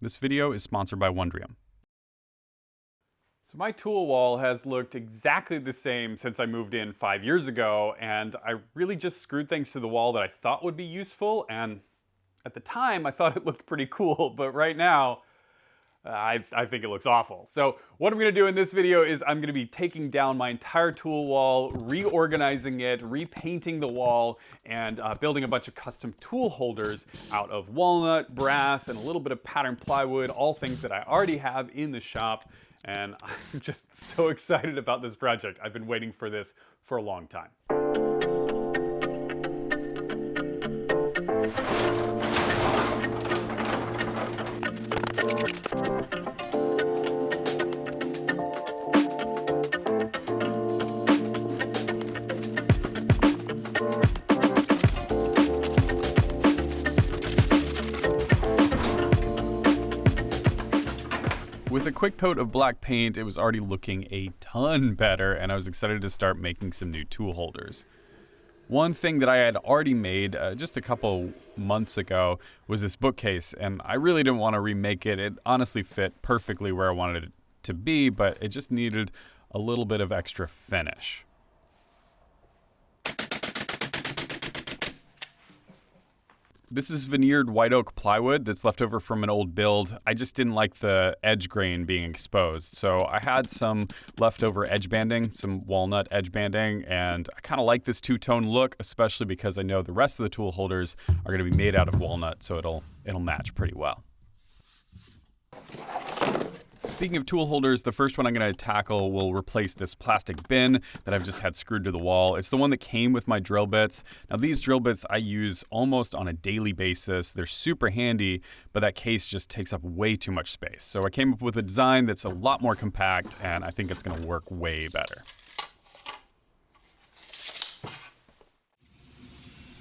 This video is sponsored by Wondrium. So my tool wall has looked exactly the same since I moved in 5 years ago, and I really just screwed things to the wall that I thought would be useful, and at the time I thought it looked pretty cool, but right now I think it looks awful. So what I'm going to do in this video is I'm going to be taking down my entire tool wall, reorganizing it, repainting the wall, and building a bunch of custom tool holders out of walnut, brass, and a little bit of patterned plywood, all things that I already have in the shop. And I'm just so excited about this project. I've been waiting for this for a long time. With a quick coat of black paint, it was already looking a ton better, and I was excited to start making some new tool holders. One thing that I had already made just a couple months ago was this bookcase, and I really didn't want to remake it. It honestly fit perfectly where I wanted it to be, but it just needed a little bit of extra finish. This is veneered white oak plywood that's left over from an old build. I just didn't like the edge grain being exposed. So I had some leftover edge banding, some walnut edge banding, and I kind of like this two-tone look, especially because I know the rest of the tool holders are gonna be made out of walnut, so it'll match pretty well. Speaking of tool holders, the first one I'm going to tackle will replace this plastic bin that I've just had screwed to the wall. It's the one that came with my drill bits. Now these drill bits I use almost on a daily basis. They're super handy, but that case just takes up way too much space. So I came up with a design that's a lot more compact, and I think it's going to work way better.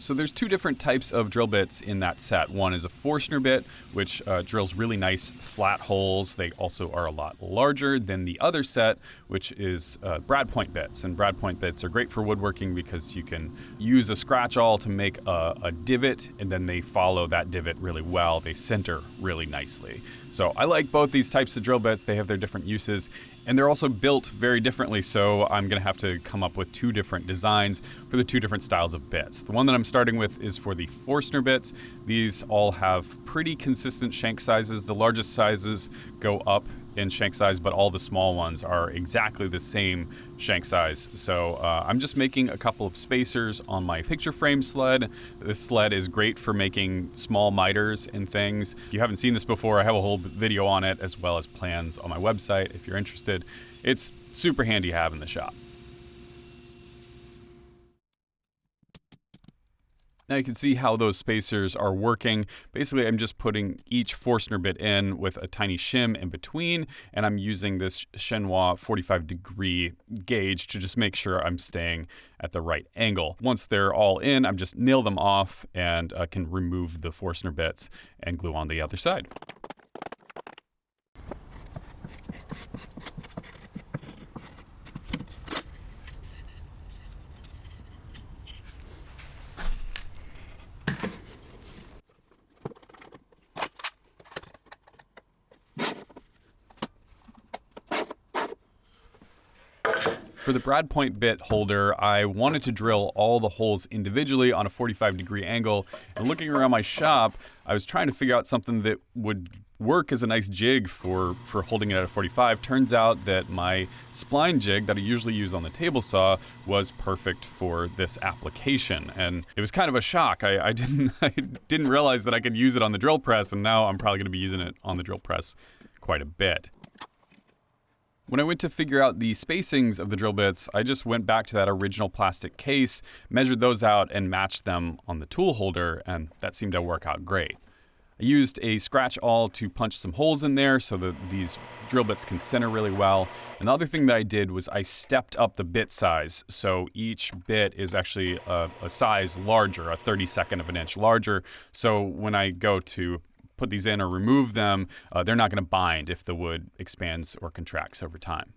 So there's two different types of drill bits in that set. One is a Forstner bit, which drills really nice flat holes. They also are a lot larger than the other set, which is brad point bits. And brad point bits are great for woodworking because you can use a scratch awl to make a divot, and then they follow that divot really well. They center really nicely. So I like both these types of drill bits. They have their different uses, and they're also built very differently, so I'm gonna have to come up with two different designs for the two different styles of bits. The one that I'm starting with is for the Forstner bits. These all have pretty consistent shank sizes. The largest sizes go up in shank size, but all the small ones are exactly the same shank size. So I'm just making a couple of spacers on my picture frame sled. This sled is great for making small miters and things. If you haven't seen this before, I have a whole video on it, as well as plans on my website if you're interested. It's super handy to have in the shop. Now you can see how those spacers are working. Basically, I'm just putting each Forstner bit in with a tiny shim in between, and I'm using this Chinois 45-degree gauge to just make sure I'm staying at the right angle. Once they're all in, I'm just nail them off and can remove the Forstner bits and glue on the other side. For the brad point bit holder, I wanted to drill all the holes individually on a 45-degree angle, and looking around my shop, I was trying to figure out something that would work as a nice jig for holding it at a 45. Turns out that my spline jig that I usually use on the table saw was perfect for this application, and it was kind of a shock. I didn't realize that I could use it on the drill press, and now I'm probably going to be using it on the drill press quite a bit. When I went to figure out the spacings of the drill bits, I just went back to that original plastic case, measured those out, and matched them on the tool holder, and that seemed to work out great. I used a scratch awl to punch some holes in there so that these drill bits can center really well. And the other thing that I did was I stepped up the bit size, so each bit is actually a size larger, a 32nd of an inch larger, so when I go to put these in or remove them, they're not going to bind if the wood expands or contracts over time.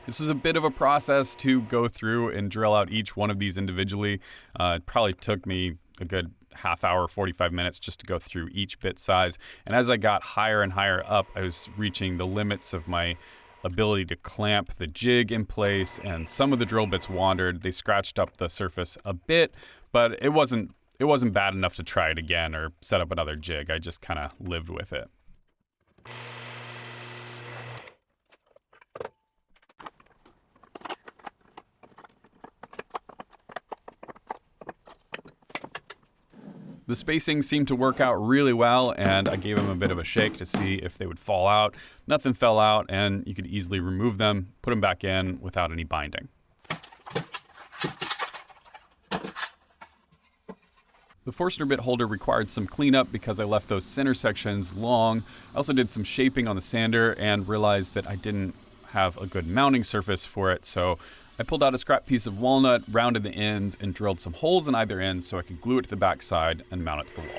This was a bit of a process to go through and drill out each one of these individually. It probably took me a good half hour, 45 minutes just to go through each bit size. And as I got higher and higher up, I was reaching the limits of my ability to clamp the jig in place, and some of the drill bits wandered. They scratched up the surface a bit, but it wasn't bad enough to try it again or set up another jig. I just kind of lived with it. The spacing seemed to work out really well, and I gave them a bit of a shake to see if they would fall out. Nothing fell out, and you could easily remove them, put them back in without any binding. The Forstner bit holder required some cleanup because I left those center sections long. I also did some shaping on the sander and realized that I didn't have a good mounting surface for it, so I pulled out a scrap piece of walnut, rounded the ends, and drilled some holes in either end so I could glue it to the back side and mount it to the wall.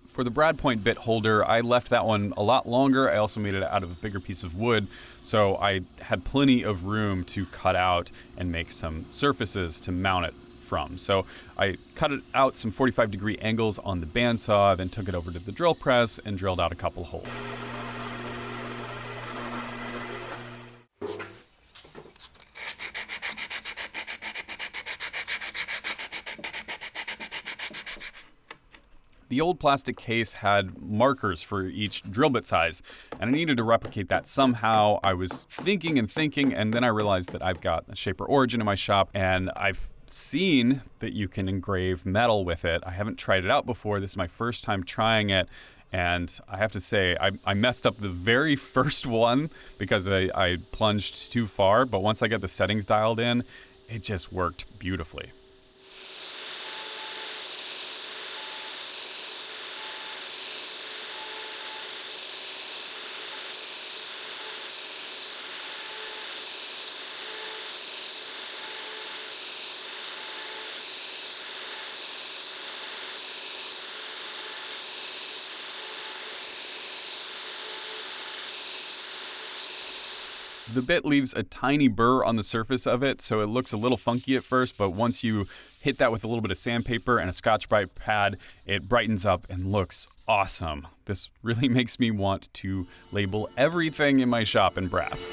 For the brad point bit holder, I left that one a lot longer. I also made it out of a bigger piece of wood, so I had plenty of room to cut out and make some surfaces to mount it from. So I cut it out some 45-degree angles on the bandsaw, then took it over to the drill press and drilled out a couple holes. The old plastic case had markers for each drill bit size, and I needed to replicate that somehow. I was thinking, and then I realized that I've got a Shaper Origin in my shop, and I've seen that you can engrave metal with it. I haven't tried it out before. This is my first time trying it, and I have to say, I messed up the very first one because I plunged too far, but once I got the settings dialed in, it just worked beautifully. The bit leaves a tiny burr on the surface of it, so it looks a little funky at first, but once you hit that with a little bit of sandpaper and a Scotch-Brite pad, it brightens up and looks awesome. This really makes me want to label everything in my shop in brass.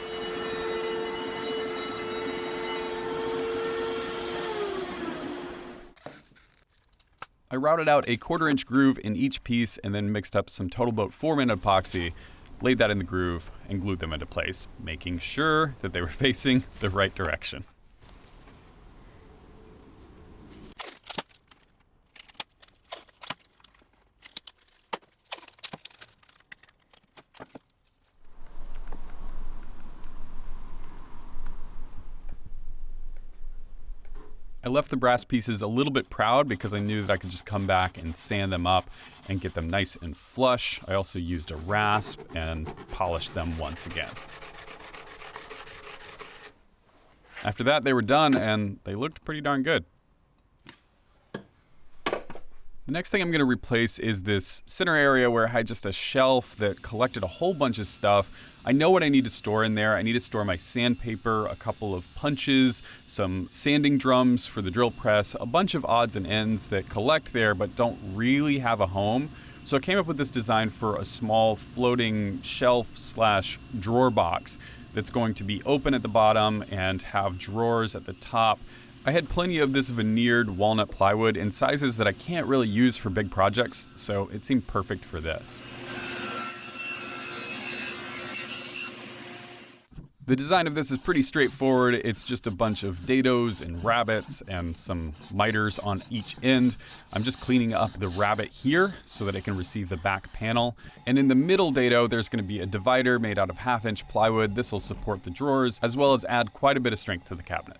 I routed out a 1/4-inch groove in each piece and then mixed up some Total Boat 4-min epoxy, laid that in the groove, and glued them into place, making sure that they were facing the right direction. I left the brass pieces a little bit proud because I knew that I could just come back and sand them up and get them nice and flush. I also used a rasp and polished them once again. After that, they were done and they looked pretty darn good. The next thing I'm going to replace is this center area where I had just a shelf that collected a whole bunch of stuff. I know what I need to store in there. I need to store my sandpaper, a couple of punches, some sanding drums for the drill press, a bunch of odds and ends that collect there but don't really have a home. So I came up with this design for a small floating shelf/drawer box that's going to be open at the bottom and have drawers at the top. I had plenty of this veneered walnut plywood in sizes that I can't really use for big projects, so it seemed perfect for this. The design of this is pretty straightforward. It's just a bunch of dados and rabbets and some miters on each end. I'm just cleaning up the rabbet here so that it can receive the back panel. And in the middle dado, there's going to be a divider made out of 1/2-inch plywood. This will support the drawers as well as add quite a bit of strength to the cabinet.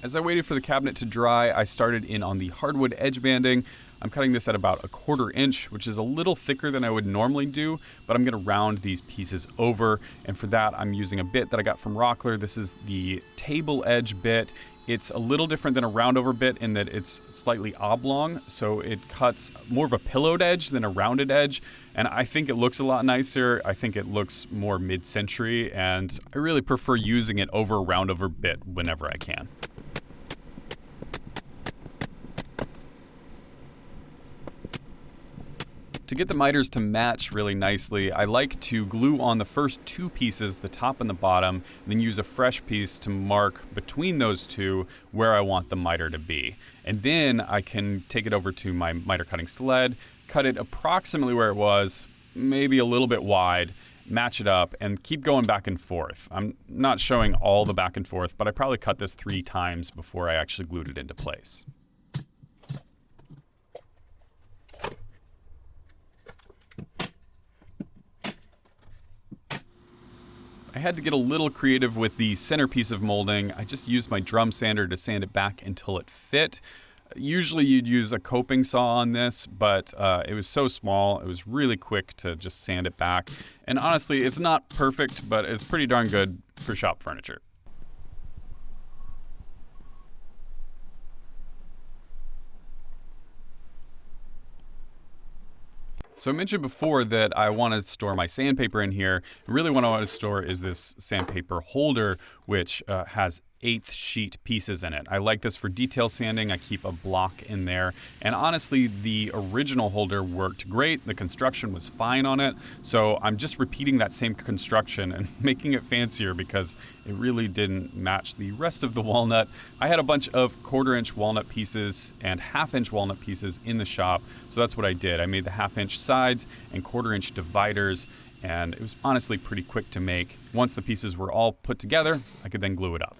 As I waited for the cabinet to dry, I started in on the hardwood edge banding. I'm cutting this at about 1/4 inch, which is a little thicker than I would normally do, but I'm gonna round these pieces over, and for that I'm using a bit that I got from Rockler. This is the table edge bit. It's a little different than a roundover bit in that it's slightly oblong, so it cuts more of a pillowed edge than a rounded edge, and I think it looks a lot nicer. I think it looks more mid-century, and I really prefer using it over a roundover bit whenever I can. To get the miters to match really nicely, I like to glue on the first 2 pieces, the top and the bottom, and then use a fresh piece to mark between those 2 where I want the miter to be. And then I can take it over to my miter cutting sled, cut it approximately where it was, maybe a little bit wide, match it up, and keep going back and forth. I'm not showing all the back and forth, but I probably cut this 3 times before I actually glued it into place. I had to get a little creative with the centerpiece of molding. I just used my drum sander to sand it back until it fit. Usually you'd use a coping saw on this, but it was so small, it was really quick to just sand it back. And honestly, it's not perfect, but it's pretty darn good for shop furniture. So I mentioned before that I want to store my sandpaper in here. Really what I want to store is this sandpaper holder, which has 1/8 sheet pieces in it. I like this for detail sanding. I keep a block in there. And honestly, the original holder worked great. The construction was fine on it. So I'm just repeating that same construction and making it fancier because it really didn't match the rest of the walnut. I had a bunch of 1/4 inch walnut pieces and 1/2 inch walnut pieces in the shop. So that's what I did. I made the 1/2 inch sides and 1/4 inch dividers. And it was honestly pretty quick to make. Once the pieces were all put together, I could then glue it up.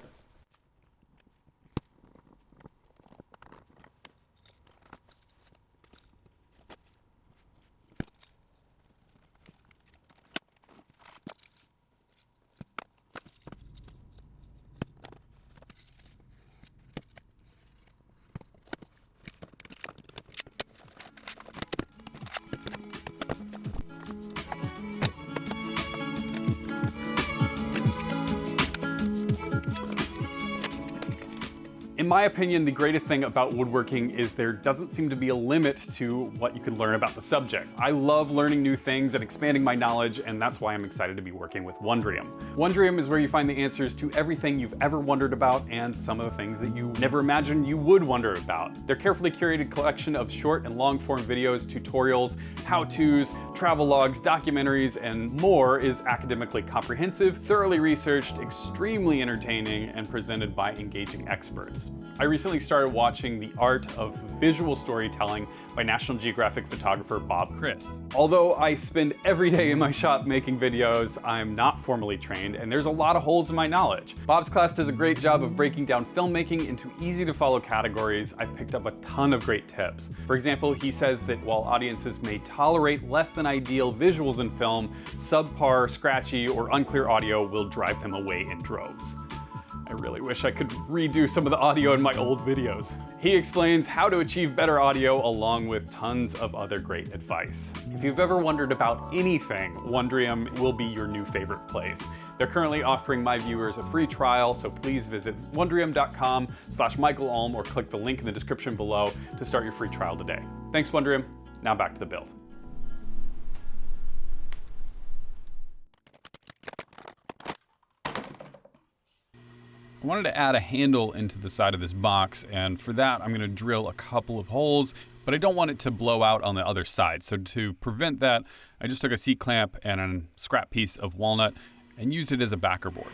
In my opinion, the greatest thing about woodworking is there doesn't seem to be a limit to what you could learn about the subject. I love learning new things and expanding my knowledge, and that's why I'm excited to be working with Wondrium. Wondrium is where you find the answers to everything you've ever wondered about and some of the things that you never imagined you would wonder about. Their carefully curated collection of short and long form videos, tutorials, how-tos, travel logs, documentaries, and more is academically comprehensive, thoroughly researched, extremely entertaining, and presented by engaging experts. I recently started watching The Art of Visual Storytelling by National Geographic photographer Bob Christ. Although I spend every day in my shop making videos, I'm not formally trained, and there's a lot of holes in my knowledge. Bob's class does a great job of breaking down filmmaking into easy to follow categories. I've picked up a ton of great tips. For example, he says that while audiences may tolerate less than ideal visuals in film, subpar, scratchy, or unclear audio will drive them away in droves. I really wish I could redo some of the audio in my old videos. He explains how to achieve better audio along with tons of other great advice. If you've ever wondered about anything, Wondrium will be your new favorite place. They're currently offering my viewers a free trial, so please visit wondrium.com/MichaelUlm or click the link in the description below to start your free trial today. Thanks, Wondrium. Now back to the build. I wanted to add a handle into the side of this box, and for that I'm going to drill a couple of holes, but I don't want it to blow out on the other side. So to prevent that, I just took a C-clamp and a scrap piece of walnut and used it as a backer board.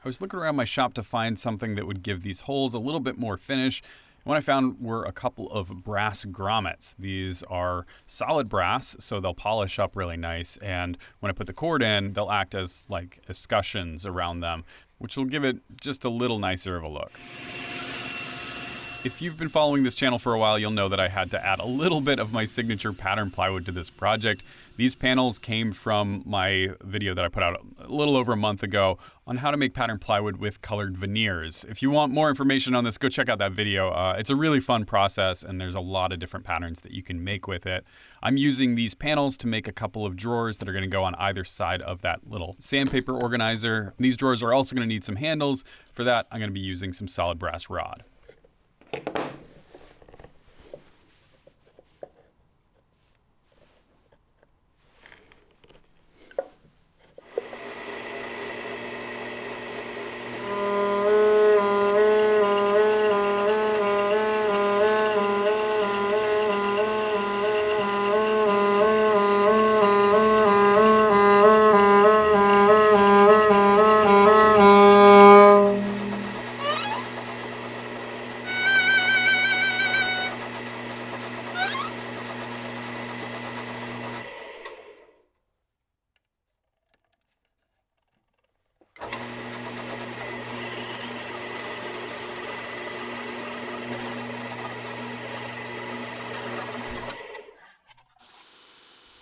I was looking around my shop to find something that would give these holes a little bit more finish. What I found were a couple of brass grommets. These are solid brass, so they'll polish up really nice, and when I put the cord in, they'll act as like escutcheons around them, which will give it just a little nicer of a look. If you've been following this channel for a while, you'll know that I had to add a little bit of my signature patterned plywood to this project. These panels came from my video that I put out a little over a month ago on how to make patterned plywood with colored veneers. If you want more information on this, go check out that video. It's a really fun process, and there's a lot of different patterns that you can make with it. I'm using these panels to make a couple of drawers that are going to go on either side of that little sandpaper organizer. These drawers are also going to need some handles. For that, I'm going to be using some solid brass rod.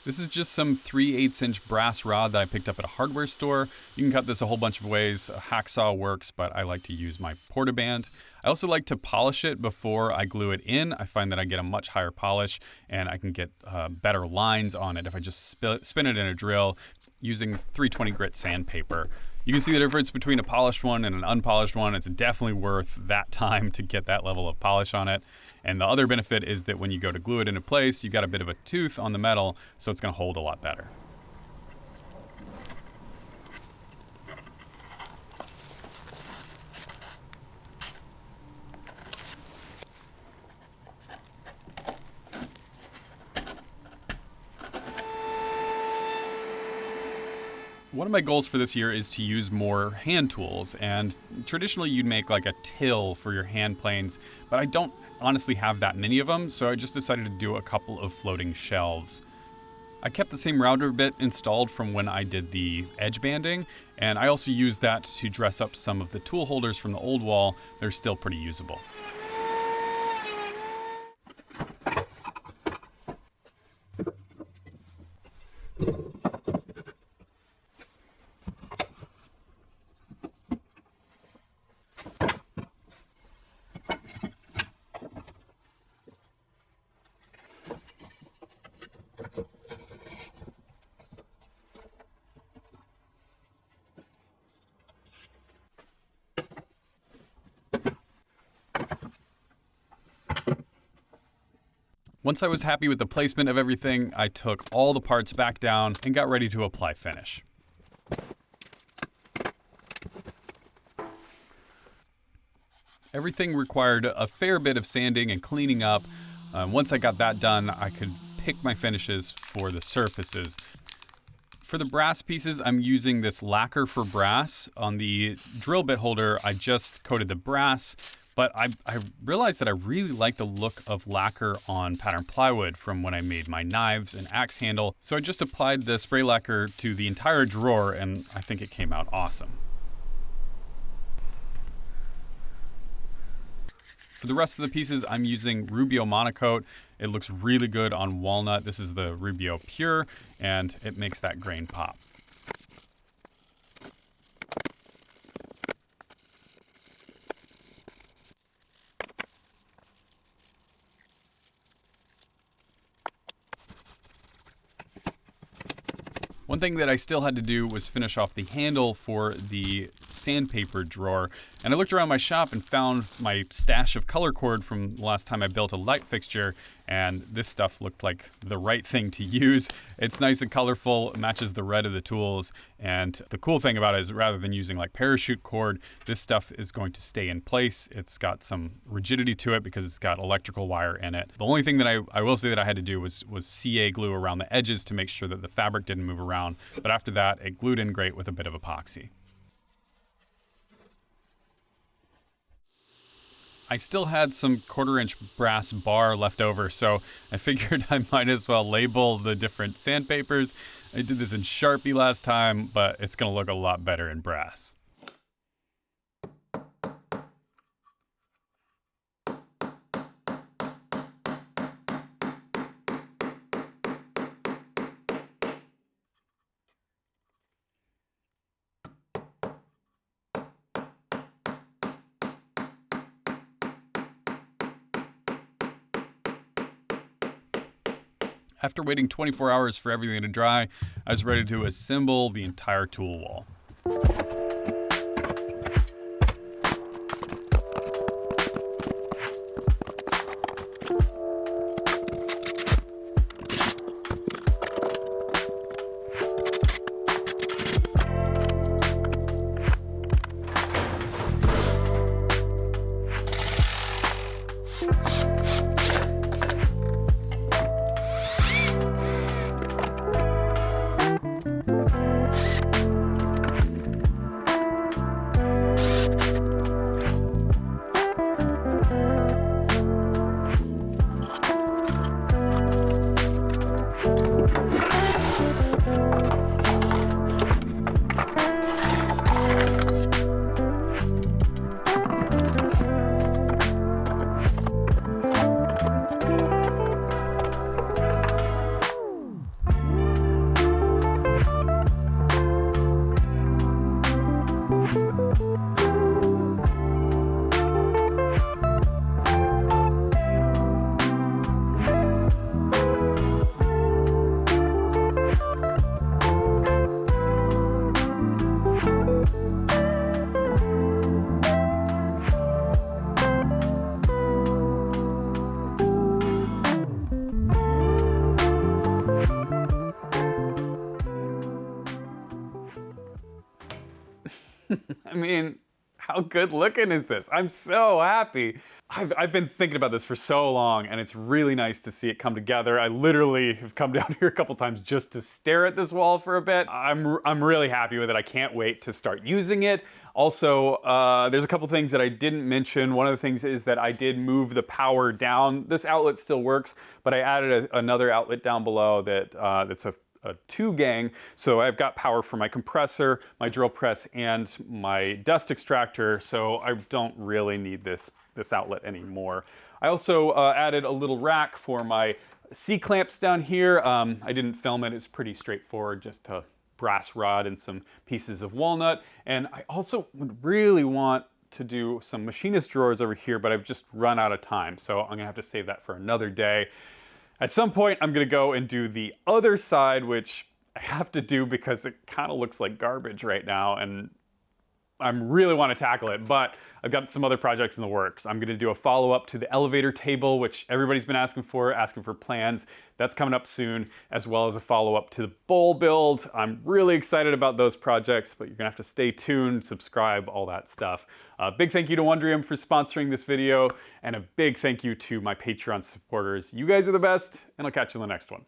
This is just some 3/8" brass rod that I picked up at a hardware store. You can cut this a whole bunch of ways. A hacksaw works, but I like to use my portaband. I also like to polish it before I glue it in. I find that I get a much higher polish and I can get better lines on it if I just spin it in a drill using 320 grit sandpaper. You can see the difference between a polished one and an unpolished one. It's definitely worth that time to get that level of polish on it. And the other benefit is that when you go to glue it into place, you've got a bit of a tooth on the metal, so it's going to hold a lot better. One of my goals for this year is to use more hand tools, and traditionally you'd make like a till for your hand planes, but I don't honestly have that many of them, so I just decided to do a couple of floating shelves. I kept the same router bit installed from when I did the edge banding, and I also used that to dress up some of the tool holders from the old wall. They're still pretty usable. Once I was happy with the placement of everything, I took all the parts back down and got ready to apply finish. Everything required a fair bit of sanding and cleaning up. Once I got that done, I could pick my finishes for the surfaces. For the brass pieces, I'm using this lacquer for brass. On the drill bit holder, I just coated the brass, but I realized that I really like the look of lacquer on patterned plywood from when I made my knives and axe handle. So I just applied the spray lacquer to the entire drawer, and I think it came out awesome. For the rest of the pieces, I'm using Rubio Monocoat. It looks really good on walnut. This is the Rubio Pure, and it makes that grain pop. One thing that I still had to do was finish off the handle for the sandpaper drawer, and I looked around my shop and found my stash of color cord from the last time I built a light fixture, and this stuff looked like the right thing to use. It's nice and colorful, it matches the red of the tools, and the cool thing about it is rather than using like parachute cord, this stuff is going to stay in place. It's got some rigidity to it because it's got electrical wire in it. The only thing that I will say that I had to do was CA glue around the edges to make sure that the fabric didn't move around, but after that it glued in great with a bit of epoxy. I still had some 1/4" brass bar left over, so I figured I might as well label the different sandpapers. I did this in Sharpie last time, but it's going to look a lot better in brass. After waiting 24 hours for everything to dry, I was ready to assemble the entire tool wall. I mean, how good looking is this? I'm so happy. I've been thinking about this for so long, and it's really nice to see it come together. I literally have come down here a couple times just to stare at this wall for a bit. I'm really happy with it. I can't wait to start using it. Also, there's a couple things that I didn't mention. One of the things is that I did move the power down. This outlet still works, but I added another outlet down below that's a 2-gang, so I've got power for my compressor, my drill press, and my dust extractor, so I don't really need this outlet anymore. I also added a little rack for my C-clamps down here. I didn't film it, it's pretty straightforward, just a brass rod and some pieces of walnut, and I also would really want to do some machinist drawers over here, but I've just run out of time, so I'm gonna have to save that for another day. At some point, I'm gonna go and do the other side, which I have to do because it kind of looks like garbage right now, and I really want to tackle it, but I've got some other projects in the works. I'm gonna do a follow-up to the elevator table, which everybody's been asking for plans. That's coming up soon, as well as a follow-up to the bowl build. I'm really excited about those projects, but you're gonna have to stay tuned, subscribe, all that stuff. Big thank you to Wondrium for sponsoring this video, and a big thank you to my Patreon supporters. You guys are the best, and I'll catch you in the next one.